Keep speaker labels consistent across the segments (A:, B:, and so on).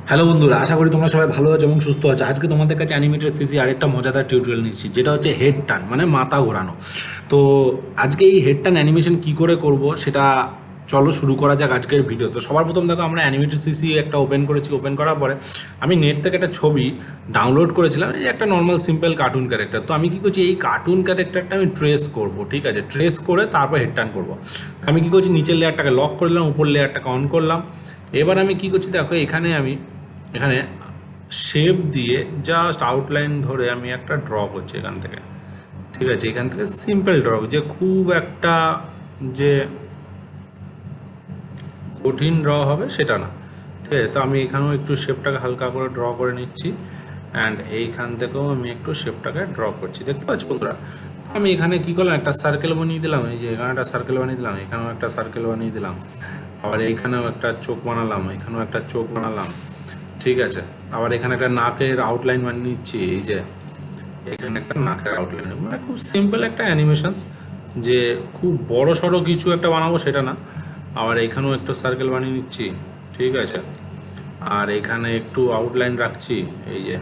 A: Hello বন্ধুরা, আশা করি তোমরা সবাই ভালো আছো এবং সুস্থ আছো। আজকে তোমাদের কাছে অ্যানিমেটেড সিসি আরেকটা মজাদার টিউটোরিয়াল নিচ্ছি, যেটা হচ্ছে হেড টার্ন, মানে মাথা ঘোরানো। তো আজকে এই হেড টার্ন অ্যানিমেশন কী করে করব সেটা চলো শুরু করা যাক আজকের ভিডিও। তো সবার প্রথম দেখো, আমরা অ্যানিমেটেড সিসি একটা ওপেন করেছি। ওপেন করার পরে আমি নেট থেকে একটা ছবি ডাউনলোড করেছিলাম, এই যে একটা নর্মাল সিম্পল কার্টুন ক্যারেক্টার। তো আমি কী করছি, এই কার্টুন ক্যারেক্টারটা আমি ট্রেস করব, ঠিক আছে? ট্রেস করে তারপর হেড টার্ন করবো। আমি কী করছি, নিচের লেয়ারটাকে লক করে দিলাম, উপর লেয়ারটাকে অন করলাম। এবার আমি কী করছি দেখো, এখানে শেপ দিয়ে জাস্ট আউটলাইন ধরে আমি একটা ড্র করছি এখান থেকে, ঠিক আছে? এখান থেকে সিম্পল ড্র, যে খুব একটা যে কঠিন ড্র হবে সেটা না, ঠিক আছে? তো আমি এখানেও একটু শেপটাকে হালকা করে ড্র করে নিচ্ছি, অ্যান্ড এইখান থেকেও আমি একটু শেপটাকে ড্র করছি, দেখতে পাচ্ছ বন্ধুরা? আমি এখানে কী করলাম, একটা সার্কেল বানিয়ে দিলাম, এই যে এখানে একটা সার্কেল বানিয়ে দিলাম, এখানেও একটা সার্কেল বানিয়ে দিলাম, আবার এইখানেও একটা চোখ বানালাম, এখানেও একটা চোখ বানালাম, ঠিক আছে? আবার এখানে একটা নাকের আউটলাইন বানিয়ে নিচ্ছি, এই যে এখানে একটা নাকের আউটলাইন। মানে খুব সিম্পল একটা অ্যানিমেশনস, যে খুব বড় সড়ো কিছু একটা বানাবো সেটা না। আবার এখানেও একটু সার্কেল বানিয়ে নিচ্ছি, ঠিক আছে? আর এখানে একটু আউটলাইন রাখছি, এই যে,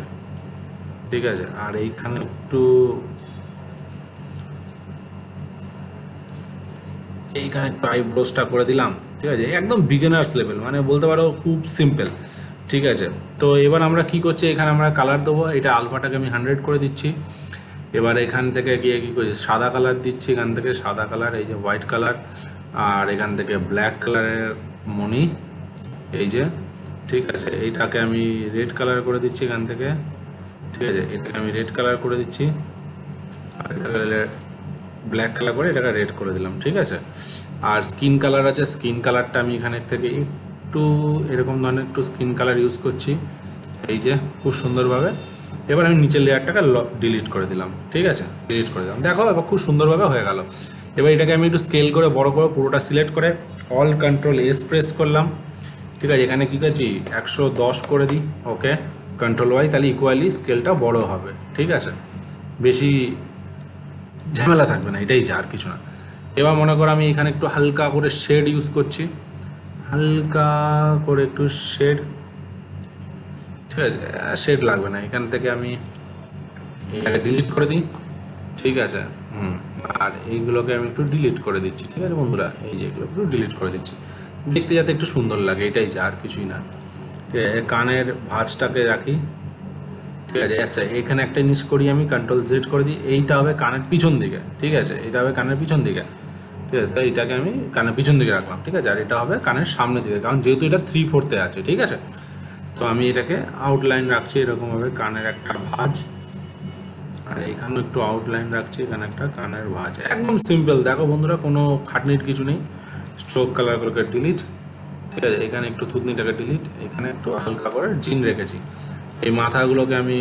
A: ঠিক আছে? আর এইখানে একটু আইব্রোসটা করে দিলাম, ঠিক আছে? একদম বিগিনার্স লেভেল, মানে বলতে পারো খুব সিম্পল, ঠিক আছে? তো এবার আমরা কি করছি, এখানে আমরা কালার দেবো। এটা আলফাটাকে আমি 100 করে দিচ্ছি। এবার এখান থেকে গিয়ে কী করছি, সাদা কালার দিচ্ছি, এখান থেকে সাদা কালার, এই যে হোয়াইট কালার। আর এখান থেকে ব্ল্যাক কালারের মনি, এই যে, ঠিক আছে? এইটাকে আমি রেড কালার করে দিচ্ছি এখান থেকে, ঠিক আছে? এটাকে আমি রেড কালার করে দিচ্ছি, আর এটাকে ব্ল্যাক কালার করে এটাকে রেড করে দিলাম, ঠিক আছে? আর স্কিন কালার আছে, স্কিন কালারটা আমি এখানে থেকে একটু এরকম ধরনের একটু স্কিন কালার ইউজ করছি, এই যে, খুব সুন্দরভাবে। এবার আমি নিচের লেয়ারটাকে ডিলিট করে দিলাম, ঠিক আছে? ডিলিট করে দিলাম, দেখো এবার খুব সুন্দরভাবে হয়ে গেল। এবার এটাকে আমি একটু স্কেল করে বড় করে পুরোটা সিলেক্ট করে অল কন্ট্রোল এস প্রেস করলাম, ঠিক আছে? এখানে কী করছি, 110 করে দিই, ওকে, কন্ট্রোল ওয়াই, তাহলে ইকুয়ালি স্কেলটা বড় হবে, ঠিক আছে? বেশি ঝামেলা থাকবে না, এটাই যা, আর কিছু না। এবার মনে করো আমি এখানে একটু হালকা করে শেড ইউজ করছি, হালকা করে একটু শেড, ঠিক আছে? শেড লাগবে না, এখান থেকে আমি এটাকে ডিলিট করে দিই, ঠিক আছে? আর এইগুলোকে আমি একটু ডিলিট করে দিচ্ছি, ঠিক আছে বন্ধুরা? এই যে এগুলো একটু ডিলিট করে দিচ্ছি, দেখতে যাতে একটু সুন্দর লাগে, এটাই যা, আর কিছুই না। ঠিক আছে, কানের ভাঁজটাকে রাখি, ঠিক আছে? আচ্ছা, এখানে একটা জিনিস করি, আমি কন্ট্রোল জেড করে দিই, এইটা হবে কানের পিছন দিকে, ঠিক আছে? এটা হবে কানের পিছন দিকে, ঠিক আছে? তো এইটাকে আমি কানের পিছন দিকে রাখলাম, ঠিক আছে? আর এটা হবে কানের সামনের দিকে, কারণ যেহেতু এটা 3/4 আছে, ঠিক আছে? তো আমি এটাকে আউটলাইন রাখছি এরকমভাবে, কানের একটা ভাঁজ, আর এখানেও একটু আউটলাইন রাখছি, এখানে একটা কানের ভাঁজ। একদম সিম্পল, দেখো বন্ধুরা, কোনো খাটনির কিছু নেই। স্ট্রোক কালারগুলোকে ডিলিট, ঠিক আছে? এখানে একটু থুতনিটাকে ডিলিট, এখানে একটু হালকা করে জিন রেখেছি। এই মাথাগুলোকে আমি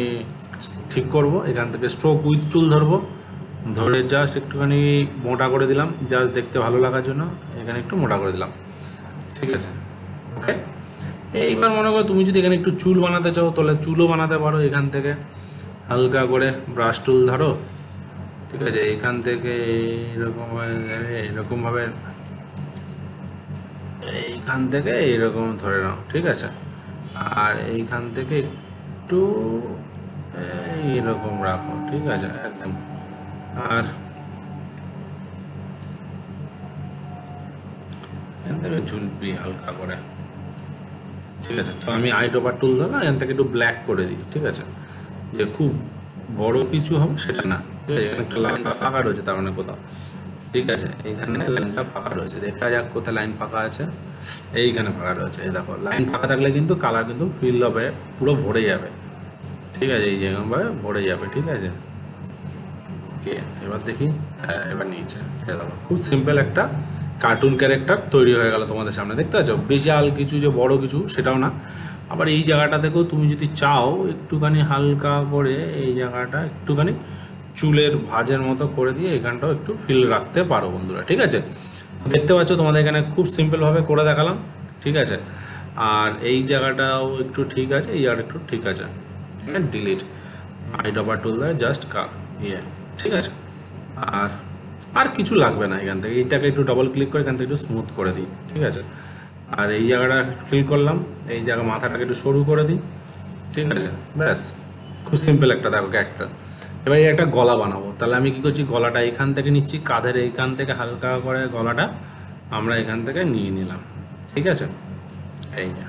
A: ঠিক করব, এখান থেকে স্ট্রোক উইথ টুল ধরবো, ধরে জাস্ট একটুখানি মোটা করে দিলাম, জাস্ট দেখতে ভালো লাগার জন্য এখানে একটু মোটা করে দিলাম, ঠিক আছে? ওকে। এইবার মনে করো তুমি যদি এখানে একটু চুল বানাতে চাও, তাহলে চুলও বানাতে পারো। এখান থেকে হালকা করে ব্রাশ টুল ধরো, ঠিক আছে? এখান থেকে এরকমভাবে এইখান থেকে এইরকম ধরে নাও, ঠিক আছে? আর এইখান থেকে একটু এইরকম রাখো, ঠিক আছে? একদম। আর এখান থেকে ঝুলবি হালকা করে, ঠিক আছে? তো আমি আইড্রপার টুল ধরো, এখান থেকে একটু ব্ল্যাক করে দিই, ঠিক আছে? যে খুব বড় কিছু হবে সেটা না, ঠিক আছে? এখানে একটা লাইন ফাঁকা রয়েছে, তার মানে কোথাও, ঠিক আছে? এইখানে লাইনটা ফাঁকা রয়েছে, দেখা যাক কোথায় লাইন ফাঁকা আছে। এইখানে ফাঁকা রয়েছে, এই দেখো, লাইন ফাঁকা থাকলে কিন্তু কালার কিন্তু ফিল হবে, পুরো ভরে যাবে, ঠিক আছে? এই যেরকমভাবে ভরে যাবে, ঠিক আছে? ওকে, এবার দেখি, হ্যাঁ এবার নিচে, দেখো খুব সিম্পল একটা কার্টুন ক্যারেক্টার তৈরি হয়ে গেল তোমাদের সামনে, দেখতে পাচ্ছ? বিশাল কিছু যে বড় কিছু সেটাও না। আবার এই জায়গাটা থেকেও তুমি যদি চাও একটুখানি হালকা করে এই জায়গাটা একটুখানি চুলের ভাঁজের মতো করে দিয়ে এখানটাও একটু ফিল রাখতে পারো বন্ধুরা, ঠিক আছে? দেখতে পাচ্ছ তোমাদের এখানে খুব সিম্পলভাবে করে দেখালাম, ঠিক আছে? আর এই জায়গাটাও একটু ঠিক আছে, এই জায়গাটা একটু ঠিক আছে, ডিলিট, আইড্রপার টুল দেয় জাস্ট ইয়ে, ঠিক আছে? আর আর কিছু লাগবে না, এখান থেকে এইটাকে একটু ডবল ক্লিক করে এখান থেকে একটু স্মুথ করে দিই, ঠিক আছে? আর এই জায়গাটা ফিল করলাম, এই জায়গা মাথাটাকে একটু সরু করে দিই, ঠিক আছে, ব্যাস খুব সিম্পল একটা দেখো ক্যারেক্টার। এবার একটা গলা বানাবো, তাহলে আমি কী করছি, গলাটা এখান থেকে নিচ্ছি, কাঁধের এইখান থেকে হালকা করে গলাটা আমরা এখান থেকে নিয়ে নিলাম, ঠিক আছে, এই যে,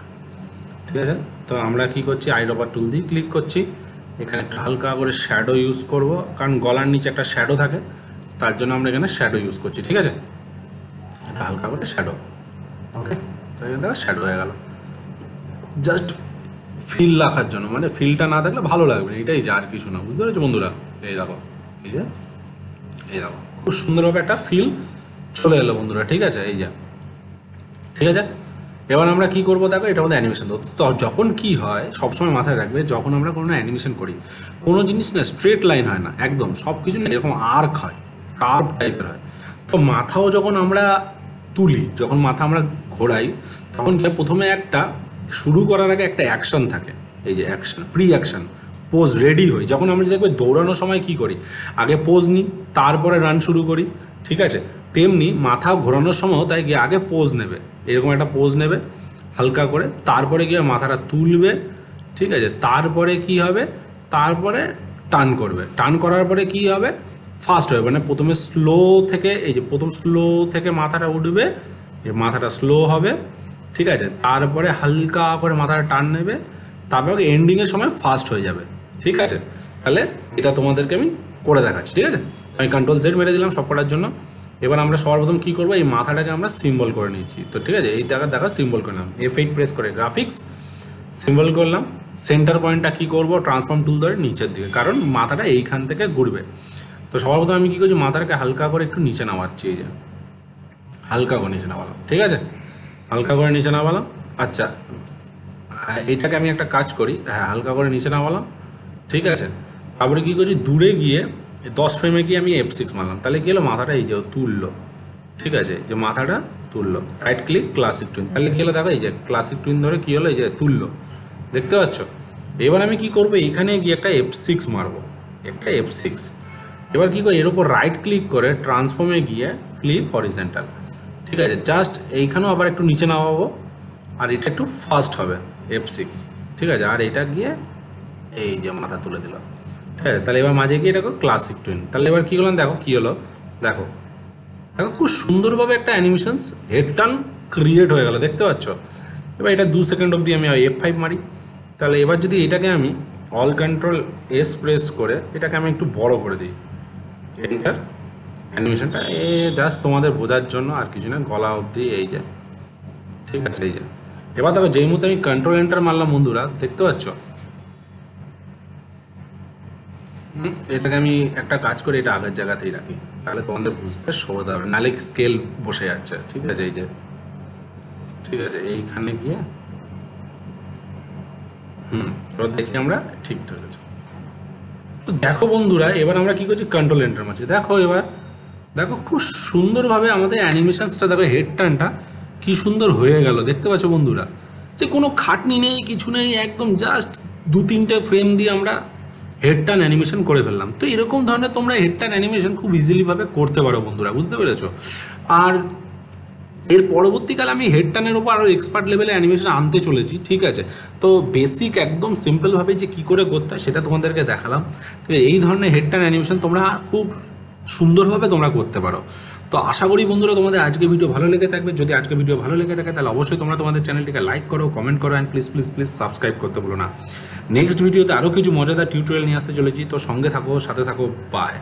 A: ঠিক আছে। তো আমরা কি করছি, আইড্রপার টুল দিয়ে ক্লিক করছি, এখানে একটা হালকা করে শ্যাডো ইউজ করব, কারণ গলার নিচে একটা শ্যাডো থাকে, তার জন্য আমরা এখানে শ্যাডো ইউজ করছি, ঠিক আছে, একটা হালকা করে শ্যাডো, ওকে। তো এখানে দেখো শ্যাডো হয়ে গেল, জাস্ট ফিল রাখার জন্য, মানে ফিলটা না থাকলে ভালো লাগবে না, এটাই যা, আর কিছু না, বুঝতে পেরেছো বন্ধুরা। এই দেখো, এই যে, এই দেখো খুব সুন্দরভাবে একটা ফিল চলে এলো বন্ধুরা, ঠিক আছে, এই যে, ঠিক আছে। এবার আমরা কি করবো দেখো, এটা আমাদের অ্যানিমেশন। তো যখন কি হয় সবসময় মাথায় রাখবে, যখন আমরা কোনো অ্যানিমেশন করি, কোনো জিনিস না স্ট্রেট লাইন হয় না, একদম সব কিছু না এরকম আর্ক হয়, কার্ভ টাইপের হয়। তো মাথাও যখন আমরা তুলি, যখন মাথা আমরা ঘোরাই, তখন কি প্রথমে একটা শুরু করার আগে একটা অ্যাকশন থাকে, এই যে action, pre action, pose ready হই। যখন আমরা দেখবে দৌড়ানোর সময় কি করি, আগে পোজ নিই, তারপরে রান শুরু করি, ঠিক আছে, তেমনি মাথা ঘোরানোর সময়ও তাই গিয়ে আগে পোজ নেবে, এরকম একটা পোজ নেবে হালকা করে, তারপরে গিয়ে মাথাটা তুলবে, ঠিক আছে, তারপরে কি হবে, তারপরে টার্ন করবে, টার্ন করার পরে কি হবে, ফাস্ট হবে, মানে প্রথমে স্লো থেকে, এই যে প্রথম স্লো থেকে মাথাটা উঠবে, মাথাটা স্লো হবে, ঠিক আছে, তারপরে হালকা করে মাথাটা টার্ন নেবে, তারপরে এন্ডিংয়ের সময় ফাস্ট হয়ে যাবে, ঠিক আছে। তাহলে এটা তোমাদেরকে আমি করে দেখাচ্ছি, ঠিক আছে। আমি কন্ট্রোল জেড মেরে দিলাম সব করার জন্য। এবার আমরা সর্বপ্রথম কী করবো, এই মাথাটাকে আমরা সিম্বল করে নিচ্ছি, তো ঠিক আছে, এই দেখা সিম্বল করলাম, F8 প্রেস করে গ্রাফিক্স সিম্বল করলাম। সেন্টার পয়েন্টটা কী করবো, ট্রান্সফর্ম টুল ধরে নিচের দিকে, কারণ মাথাটা এইখান থেকে ঘুরবে। তো সর্বপ্রথম আমি কী করছি, মাথাটাকে হালকা করে একটু নিচে নামাচ্ছি, এই যে হালকা করে নিচে নামালাম, ঠিক আছে, হালকা করে নিচে নামালাম। আচ্ছা, এইটাকে আমি একটা কাজ করি, হ্যাঁ হালকা করে নিচে নামালাম, ঠিক আছে। তারপরে কী করছি, দূরে গিয়ে 10 ফ্রেমে গিয়ে আমি F6 মারলাম, তাহলে কী হলো, মাথাটা এই যে তুললো, ঠিক আছে, যে মাথাটা তুললো, রাইট ক্লিক ক্লাসিক টুইন, তাহলে কী হলো দেখো, এই যে ক্লাসিক টুইন ধরে কী হলো, এই যে তুললো, দেখতে পাচ্ছ। এবার আমি কি করবো, এখানে গিয়ে একটা F6 মারবো, একটা F6। এবার কী করি, এর উপর রাইট ক্লিক করে ট্রান্সফর্মে গিয়ে ফ্লিপ হরিজেন্টাল, ঠিক আছে, জাস্ট এইখানেও আবার একটু নিচে নামাবো, আর এটা একটু ফাস্ট হবে, F6, ঠিক আছে, আর এটা গিয়ে এই যে মাথা তুলে দিল, ঠিক আছে। তাহলে এবার মাঝে গিয়ে দেখো ক্লাসিক টুইন, তাহলে এবার কী করলাম দেখো, কী হলো দেখো, দেখো খুব সুন্দরভাবে একটা অ্যানিমেশনস হেড টার্ন ক্রিয়েট হয়ে গেল, দেখতে পাচ্ছ। এবার এটা 2 সেকেন্ড অবধি আমি F5 মারি, তাহলে এবার যদি এটাকে আমি অল কন্ট্রোল S প্রেস করে এটাকে আমি একটু বড় করে দিই, এন্টার, অ্যানিমেশনটা জাস্ট তোমাদের বোঝার জন্য, আর কিছু না, গলা অবধি এই যে, ঠিক আছে, এই যে। এবার দেখো যেই মুহূর্তে আমি কন্ট্রোল এন্টার মারলাম বন্ধুরা, দেখতে পাচ্ছ, এটাকে আমি একটা কাজ করে এটা আগের জায়গাতেই রাখি, তাহলে তোমাদের বুঝতে সুবিধা হবে, নাহলে স্কেল বসে যাচ্ছে, ঠিক আছে, এই যে, ঠিক আছে, এইখানে গিয়ে এবার দেখি আমরা ঠিকঠাক আছে। তো দেখো বন্ধুরা, এবার আমরা কি করছি, কন্ট্রোল এন্টার মারছি, দেখো এবার দেখো খুব সুন্দরভাবে আমাদের অ্যানিমেশনসটা, দেখো হেড টার্নটা কি সুন্দর হয়ে গেল, দেখতে পাচ্ছ বন্ধুরা, যে কোনো খাটনি নেই, কিছু নেই, একদম জাস্ট 2-3টে ফ্রেম দিয়ে আমরা হেড টার্ন অ্যানিমেশন করে ফেললাম। তো এরকম ধরনের তোমরা হেড টার্ন অ্যানিমেশন খুব ইজিলিভাবে করতে পারো বন্ধুরা, বুঝতে পেরেছো। আর এর পরবর্তীকালে আমি হেড টার্নের ওপর আরও এক্সপার্ট লেভেলে অ্যানিমেশন আনতে চলেছি, ঠিক আছে। তো বেসিক একদম সিম্পলভাবে যে কী করে করতে হয় সেটা তোমাদেরকে দেখালাম, ঠিক আছে। এই ধরনের হেড টার্ন অ্যানিমেশন তোমরা খুব সুন্দরভাবে তোমরা করতে পারো। তো আশা করি বন্ধুরা তোমাদের আজকে ভিডিও ভালো লেগে থাকবে। যদি আজকে ভিডিও ভালো লেগে থাকে তাহলে অবশ্যই তোমরা তোমাদের চ্যানেলটিকে লাইক করো, কমেন্ট করো, and please please please subscribe করতে ভুলো না। নেক্সট ভিডিওতে আরও কিছু মজাদার টিউটোরিয়াল নিয়ে আসতে চলেছি, তো সঙ্গে থাকো, সাথে থাকো, বাই।